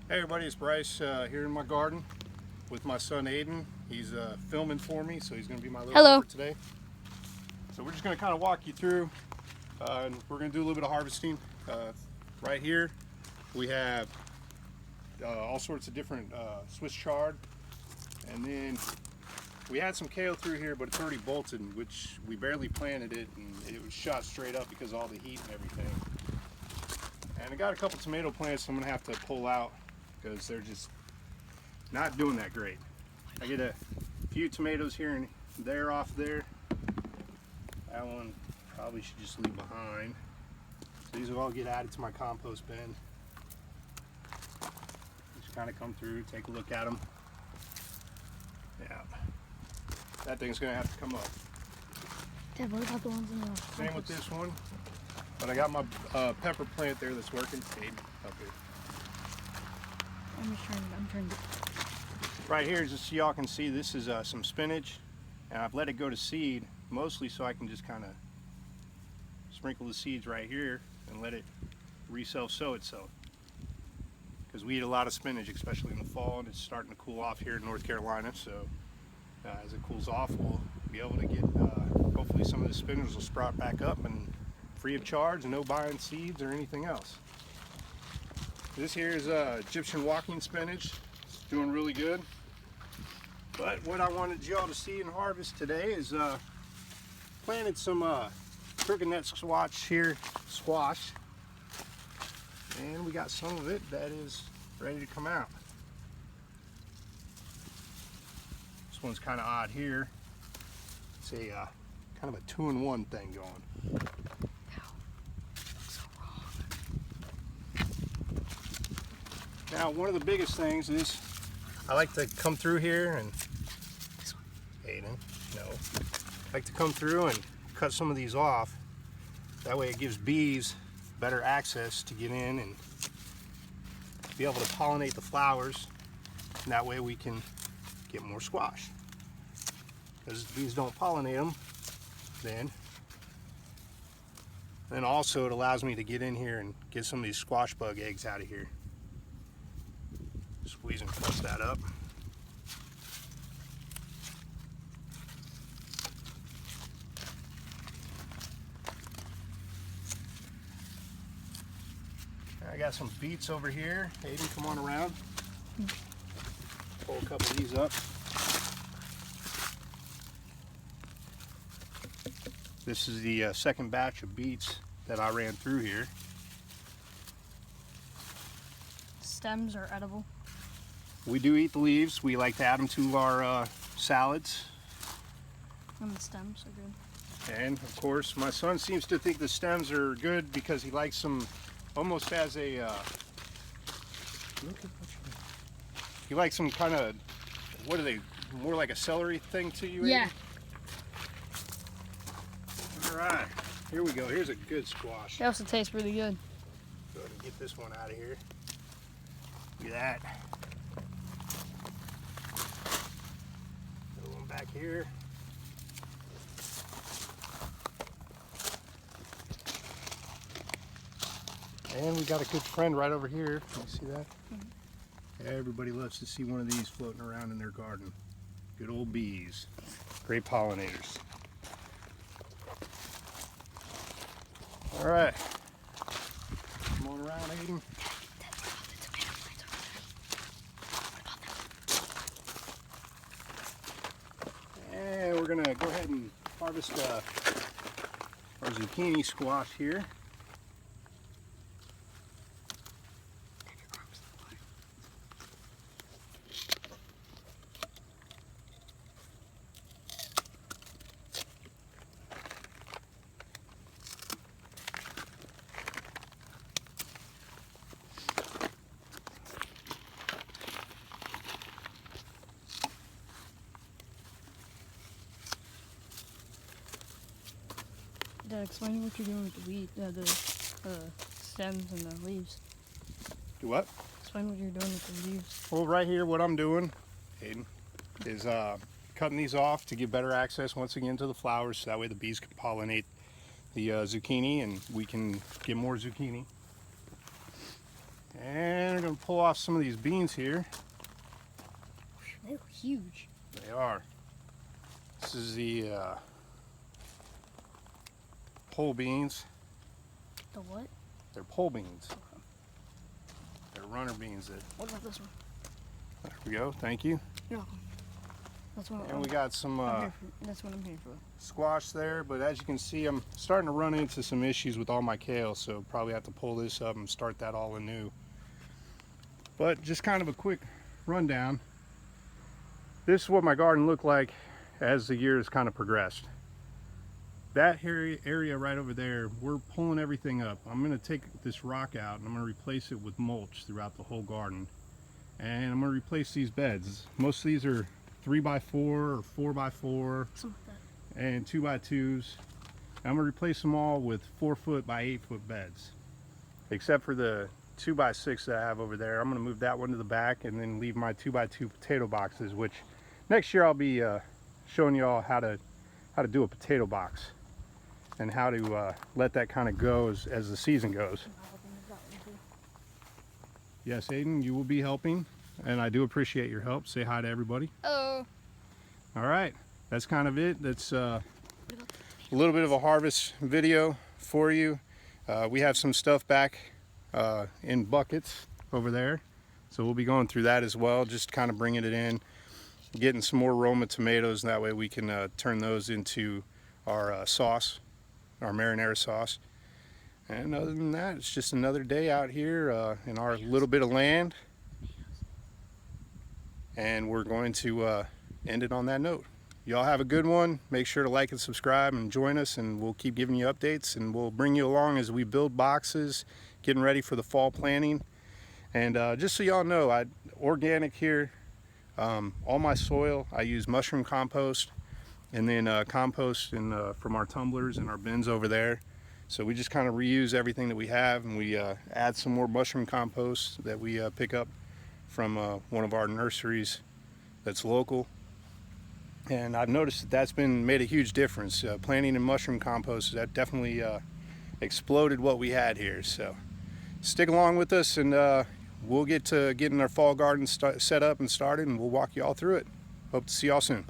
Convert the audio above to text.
Hey everybody, it's Bryce here in my garden with my son Aiden. He's filming for me, so he's going to be my little Hello. helper today. So we're just going to kind of walk you through, and we're going to do a little bit of harvesting. Right here we have all sorts of different Swiss chard, and then we had some kale through here, but it's already bolted, which we barely planted it, and it was shot straight up because of all the heat and everything. And I got a couple tomato plants I'm going to have to pull out because they're just not doing that great. I get a few tomatoes here and there off there. That one probably should just leave behind. So these will all get added to my compost bin. Just kind of come through, take a look at them. Yeah, that thing's gonna have to come up. Dad, what about the ones in the Same with this one. But I got my pepper plant there that's working. Hey, up here. I'm trying to. Right here, just so y'all can see, this is some spinach, and I've let it go to seed, mostly so I can just kind of sprinkle the seeds right here and let it re-self-sow itself. Because we eat a lot of spinach, especially in the fall, and it's starting to cool off here in North Carolina, so as it cools off, we'll be able to get, hopefully some of the spinach will sprout back up and free of charge and no buying seeds or anything else. This here is Egyptian walking spinach. It's doing really good. But what I wanted y'all to see and harvest today is planted some crooked neck squash here, and we got some of it that is ready to come out. This one's kind of odd here. It's a kind of a 2-in-1 thing going. Now, one of the biggest things is I like to come through here and Aiden, no. I like to come through and cut some of these off. That way it gives bees better access to get in and be able to pollinate the flowers. And that way we can get more squash. Because if bees don't pollinate them, then also it allows me to get in here and get some of these squash bug eggs out of here. Squeeze and crush that up. I got some beets over here. Aiden, come on around. Pull a couple of these up. This is the second batch of beets that I ran through here. Stems are edible. We do eat the leaves. We like to add them to our salads. And the stems are good. And of course, my son seems to think the stems are good because he likes them almost as a, he likes them kind of, what are they, more like a celery thing to you? Yeah. Aiden? All right, here we go. Here's a good squash. They also taste really good. Go ahead and get this one out of here. Look at that. Another one back here. And we got a good friend right over here. Can you see that? Mm-hmm. Everybody loves to see one of these floating around in their garden. Good old bees. Great pollinators. All right. Come on around, Aiden. And we're gonna go ahead and harvest our zucchini squash here. Dad, explain what you're doing with the weed, the stems and the leaves. Do what? Explain what you're doing with the leaves. Well, right here, what I'm doing, Aiden, is cutting these off to give better access once again to the flowers, so that way the bees can pollinate the zucchini and we can get more zucchini. And we're gonna pull off some of these beans here. They're huge. They are. This is the pole beans. The what? They're pole beans. They're runner beans. That, What about this one? there we go. Thank you. You're welcome. That's what And we got some that's what I'm here for. squash there, but as you can see, I'm starting to run into some issues with all my kale, so probably have to pull this up and start that all anew. But just kind of a quick rundown. This is what my garden looked like as the years kind of progressed. That area right over there, we're pulling everything up. I'm going to take this rock out and I'm going to replace it with mulch throughout the whole garden. And I'm going to replace these beds. Most of these are 3x4 or 4x4 Something like that. and 2x2s. I'm going to replace them all with 4-foot by 8-foot beds. Except for the 2x6 that I have over there. I'm going to move that one to the back and then leave my 2x2 potato boxes, which next year I'll be showing you all how to do a potato box and how to let that kind of go as the season goes. Yes, Aiden, you will be helping, and I do appreciate your help. Say hi to everybody. Oh. All right, that's kind of it. That's a little bit of a harvest video for you. We have some stuff back in buckets over there, so we'll be going through that as well, just kind of bringing it in, getting some more Roma tomatoes, and that way we can turn those into our sauce, our marinara sauce. And other than that, it's just another day out here in our little bit of land, and we're going to end it on that note. Y'all have a good one. Make sure to like and subscribe and join us, and we'll keep giving you updates, and we'll bring you along as we build boxes, getting ready for the fall planting. And just so y'all know, organic here. All my soil, I use mushroom compost, and then compost from our tumblers and our bins over there. So we just kind of reuse everything that we have, and we add some more mushroom compost that we pick up from one of our nurseries that's local. And I've noticed that that's made a huge difference. Planting in mushroom compost, that definitely exploded what we had here. So stick along with us, and we'll get to getting our fall garden set up and started, and we'll walk you all through it. Hope to see y'all soon.